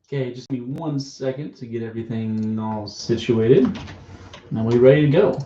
Okay, just give me 1 second to get everything all situated. Now we're ready to go.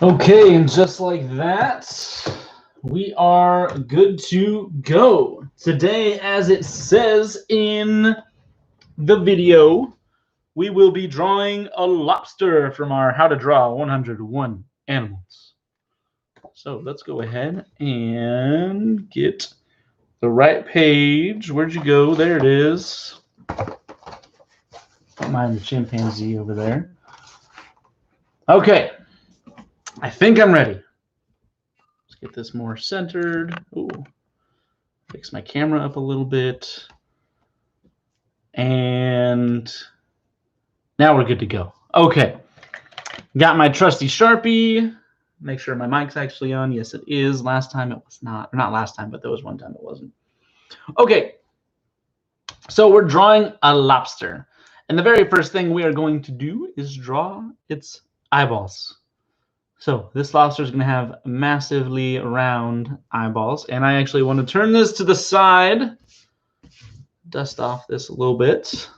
Okay, and just like that, we are good to go. Today, as it says in the video, we will be drawing a lobster from our How to Draw 101 Animals. So let's go ahead and get the right page. Where'd you go? There it is. Don't mind the chimpanzee over there. Okay, I think I'm ready. Let's get this more centered. Ooh, fix my camera up a little bit. And now we're good to go. Okay, got my trusty Sharpie. Make sure my mic's actually on. Yes, it is. Last time it was not. Or not last time, but there was one time it wasn't. Okay, so we're drawing a lobster. And the very first thing we are going to do is draw its eyeballs. So this lobster is going to have massively round eyeballs. And I actually want to turn this to the side. Dust off this a little bit.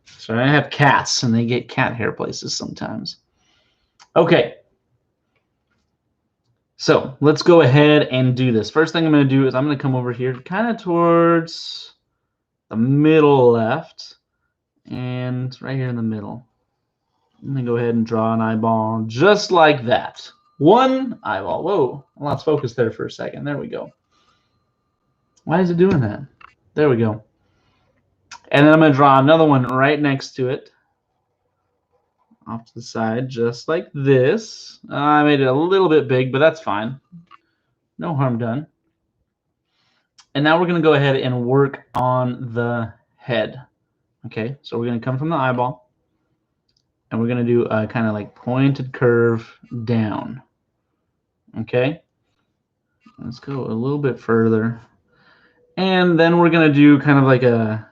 So I have cats, and they get cat hair places sometimes. Okay. So let's go ahead and do this. First thing I'm going to do is I'm going to come over here kind of towards the middle left. And right here in the middle. I'm going to go ahead and draw an eyeball just like that. One eyeball. Whoa, I lost focus there for a second. There we go. Why is it doing that? There we go. And then I'm going to draw another one right next to it. Off to the side, just like this. I made it a little bit big, but that's fine. No harm done. And now we're going to go ahead and work on the head. Okay, so we're going to come from the eyeball. And we're going to do a kind of like pointed curve down. Okay, let's go a little bit further. And then we're going to do kind of like a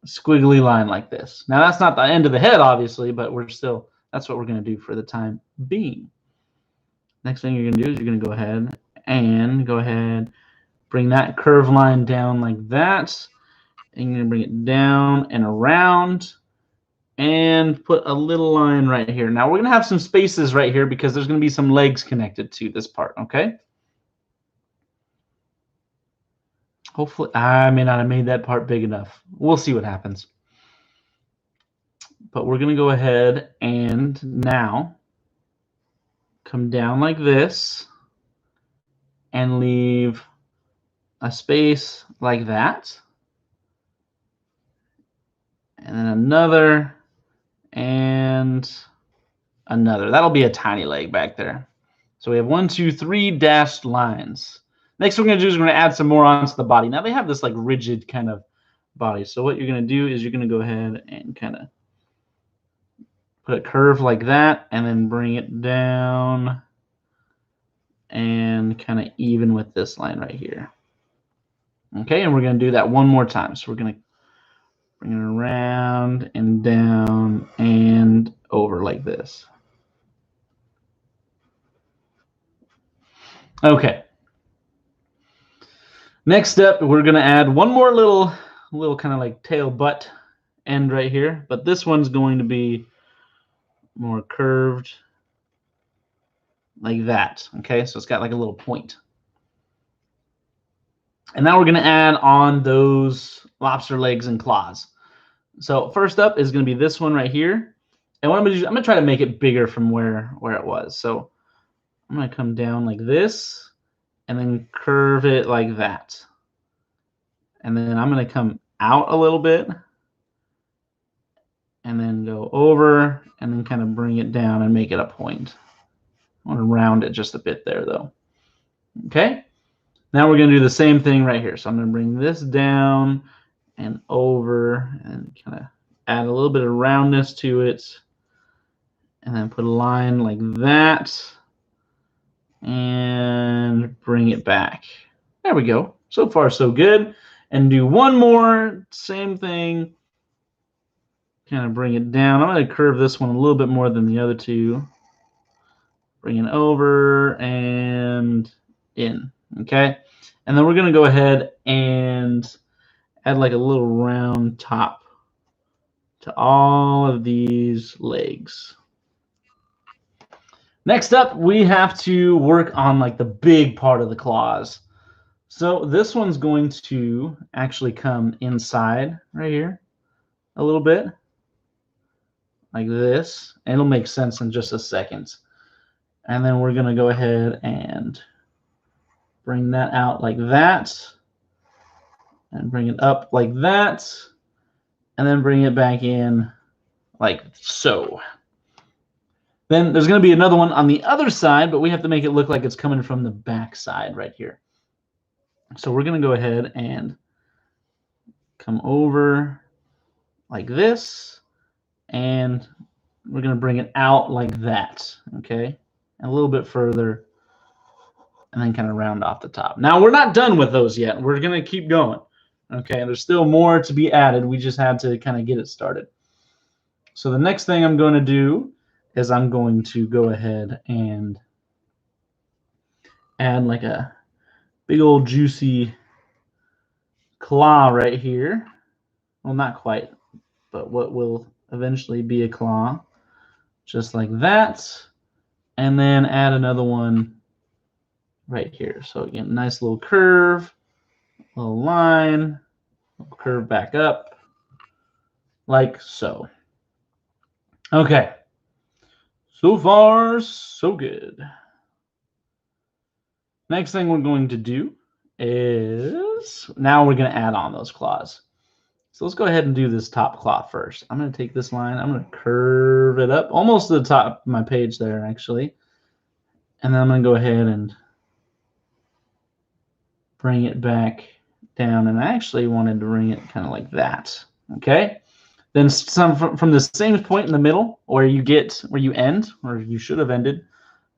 squiggly line like this. Now, that's not the end of the head, obviously, but that's what we're going to do for the time being. Next thing you're going to do is you're going to go ahead, bring that curve line down like that. And you're going to bring it down and around. And put a little line right here. Now we're going to have some spaces right here because there's going to be some legs connected to this part, okay? Hopefully, I may not have made that part big enough. We'll see what happens. But we're going to go ahead and now come down like this and leave a space like that. And then another and another. That'll be a tiny leg back there. So we have 1, 2, 3 dashed lines. Next what we're going to do is we're going to add some more onto the body. Now they have this like rigid kind of body. So what you're going to do is you're going to go ahead and kind of put a curve like that and then bring it down and kind of even with this line right here. Okay, and we're going to do that one more time. So we're going to bring it around and down and over like this. Okay. Next step, we're going to add one more little kind of like tail butt end right here. But this one's going to be more curved like that. Okay, so it's got like a little point. And now we're going to add on those lobster legs and claws. So first up is going to be this one right here. And what I'm going to do, I'm going to try to make it bigger from where it was. So I'm going to come down like this and then curve it like that. And then I'm going to come out a little bit and then go over, and then kind of bring it down and make it a point. I want to round it just a bit there, though. Okay? Now we're going to do the same thing right here. So I'm going to bring this down and over and kind of add a little bit of roundness to it. And then put a line like that. And bring it back. There we go. So far, so good. And do one more. Same thing. Kind of bring it down. I'm going to curve this one a little bit more than the other two. Bring it over and in. Okay. And then we're going to go ahead and add like a little round top to all of these legs. Next up, we have to work on like the big part of the claws. So this one's going to actually come inside right here a little bit, like this. And it'll make sense in just a second. And then we're going to go ahead and bring that out like that. And bring it up like that. And then bring it back in like so. Then there's going to be another one on the other side, but we have to make it look like it's coming from the back side right here. So we're going to go ahead and come over like this, and we're going to bring it out like that, okay? And a little bit further, and then kind of round off the top. Now, we're not done with those yet. We're going to keep going, okay? There's still more to be added. We just had to kind of get it started. So the next thing I'm going to do is I'm going to go ahead and add like a big old juicy claw right here. Well, not quite, but what will eventually be a claw, just like that. And then add another one right here. So again, nice little curve, little line, little curve back up, like so. Okay. So far, so good. Next thing we're going to do is now we're going to add on those claws. So let's go ahead and do this top claw first. I'm going to take this line. I'm going to curve it up almost to the top of my page there, actually. And then I'm going to go ahead and bring it back down. And I actually wanted to bring it kind of like that. Okay. Then some from the same point in the middle where you end, or you should have ended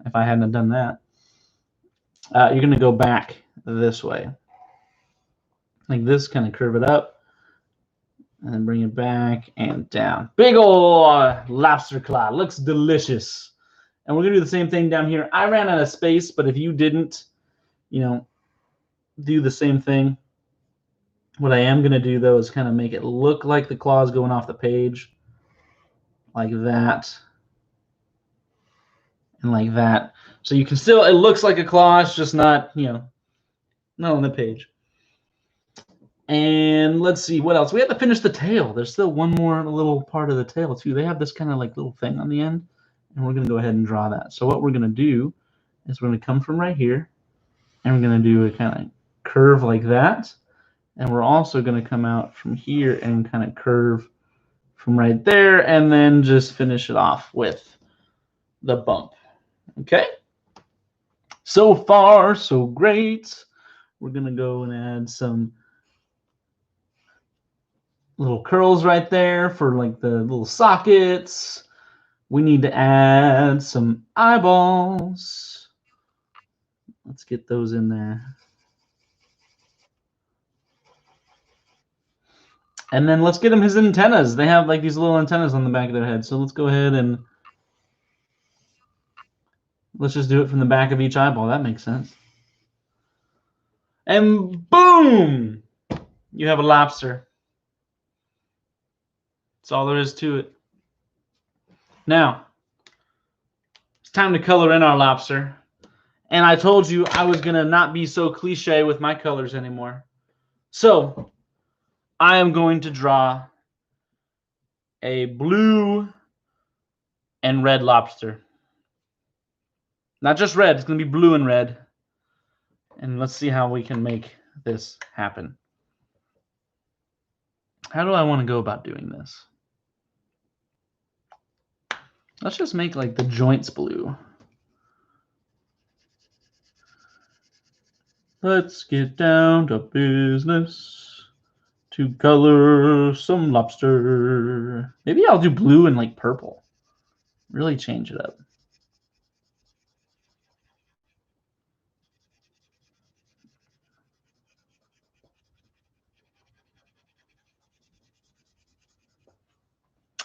if I hadn't done that. You're going to go back this way. Like this, kind of curve it up. And then bring it back and down. Big ol' lobster claw. Looks delicious. And we're going to do the same thing down here. I ran out of space, but if you didn't, do the same thing. What I am going to do, though, is kind of make it look like the claw's going off the page. Like that. And like that. So you can still, it looks like a claw. It's just not, not on the page. And let's see what else. We have to finish the tail. There's still one more little part of the tail, too. They have this kind of like little thing on the end. And we're going to go ahead and draw that. So what we're going to do is we're going to come from right here. And we're going to do a kind of curve like that. And we're also going to come out from here and kind of curve from right there. And then just finish it off with the bump. Okay? So far, so great. We're going to go and add some little curls right there for like the little sockets. We need to add some eyeballs. Let's get those in there. And then let's get him his antennas. They have like these little antennas on the back of their head. So let's go ahead and let's just do it from the back of each eyeball. That makes sense. And boom! You have a lobster. That's all there is to it. Now, it's time to color in our lobster. And I told you I was going to not be so cliche with my colors anymore. So, I am going to draw a blue and red lobster. Not just red, it's going to be blue and red. And let's see how we can make this happen. How do I want to go about doing this? Let's just make like the joints blue. Let's get down to business to color some lobster. Maybe I'll do blue and like purple. Really change it up.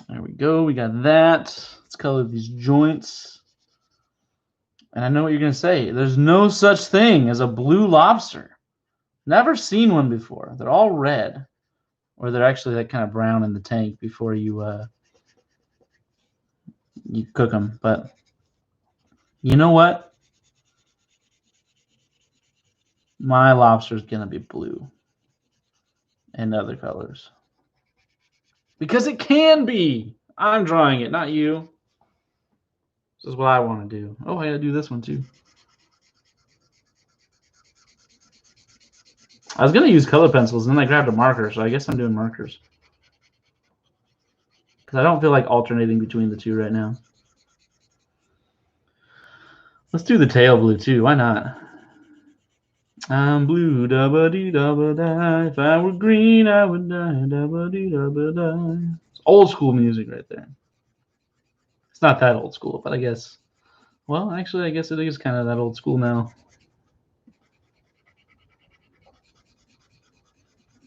There we go. We got that. Let's color these joints. And I know what you're going to say. There's no such thing as a blue lobster. Never seen one before. They're all red. Or they're actually like kind of brown in the tank before you cook them. But you know what? My lobster is going to be blue and other colors. Because it can be. I'm drawing it, not you. This is what I want to do. Oh, I got to do this one too. I was going to use color pencils, and then I grabbed a marker, so I guess I'm doing markers. Because I don't feel like alternating between the two right now. Let's do the tail blue too. Why not? I'm blue, da-ba-dee-da-ba-da. If I were green, I would die, da-ba-dee-da-ba-da. It's old school music right there. It's not that old school, but I guess. Well, actually, I guess it is kind of that old school now.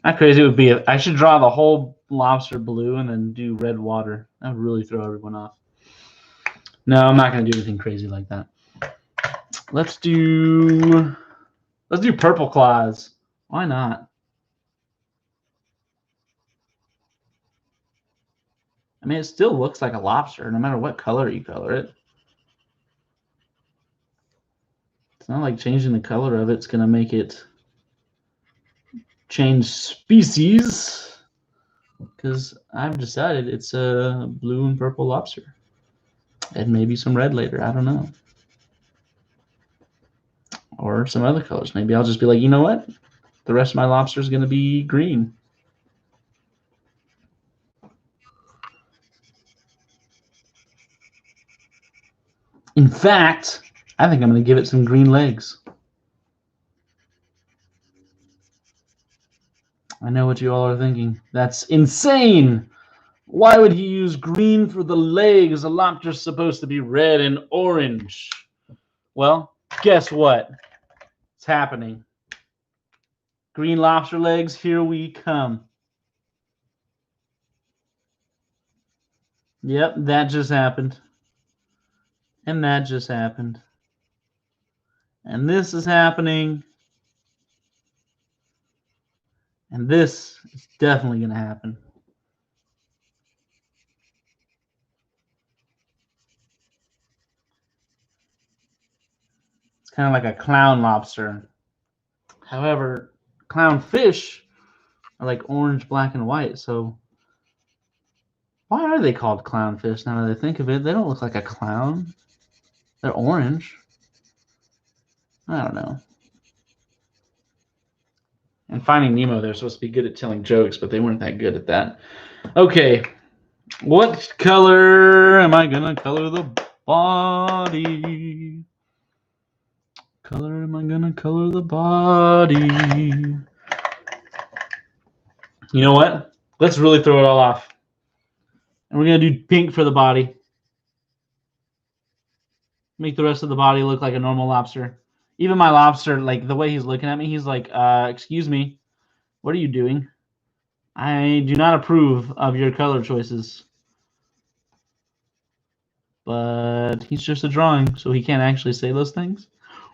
How crazy it would be if I should draw the whole lobster blue and then do red water. That would really throw everyone off. No, I'm not going to do anything crazy like that. Let's do purple claws. Why not? I mean, it still looks like a lobster no matter what color you color it. It's not like changing the color of it's going to make it change species, because I've decided it's a blue and purple lobster. And maybe some red later. I don't know. Or some other colors. Maybe I'll just be like, you know what? The rest of my lobster is going to be green. In fact, I think I'm going to give it some green legs. I know what you all are thinking. That's insane. Why would he use green for the legs? A lobster's supposed to be red and orange. Well, guess what? It's happening. Green lobster legs, here we come. Yep, that just happened. And that just happened. And this is happening. And this is definitely going to happen. It's kind of like a clown lobster. However, clownfish are like orange, black, and white. So why are they called clownfish now that I think of it? They don't look like a clown. They're orange. I don't know. And Finding Nemo, they're supposed to be good at telling jokes, but they weren't that good at that. Okay, what color am I gonna color the body? Color am I gonna color the body? You know what? Let's really throw it all off. And we're gonna do pink for the body. Make the rest of the body look like a normal lobster. Even my lobster, like the way he's looking at me, he's like, excuse me, what are you doing? I do not approve of your color choices. But he's just a drawing, so he can't actually say those things.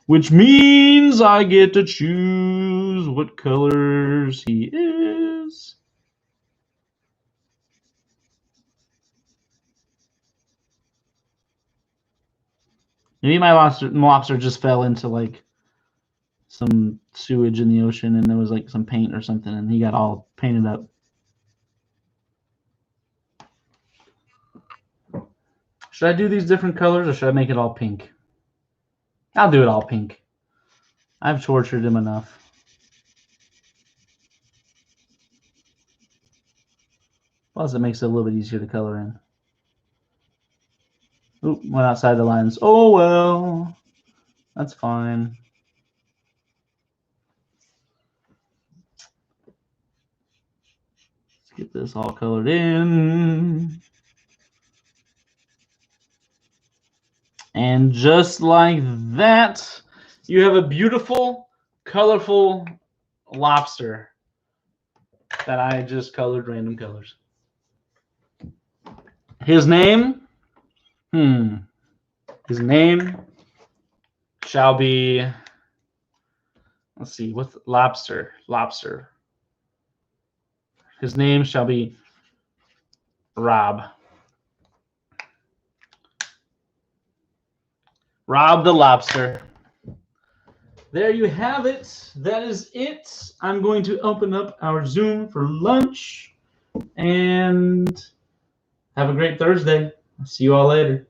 Which means I get to choose what colors he is. Maybe my lobster just fell into like some sewage in the ocean and there was like some paint or something and he got all painted up. Should I do these different colors or should I make it all pink? I'll do it all pink. I've tortured him enough. Plus, it makes it a little bit easier to color in. Oop, went outside the lines. Oh, well. That's fine. Let's get this all colored in. And just like that, you have a beautiful, colorful lobster that I just colored random colors. His name, his name shall be, let's see, what's Lobster? Lobster. His name shall be Rob. Rob the Lobster. There you have it. That is it. I'm going to open up our Zoom for lunch and have a great Thursday. See you all later.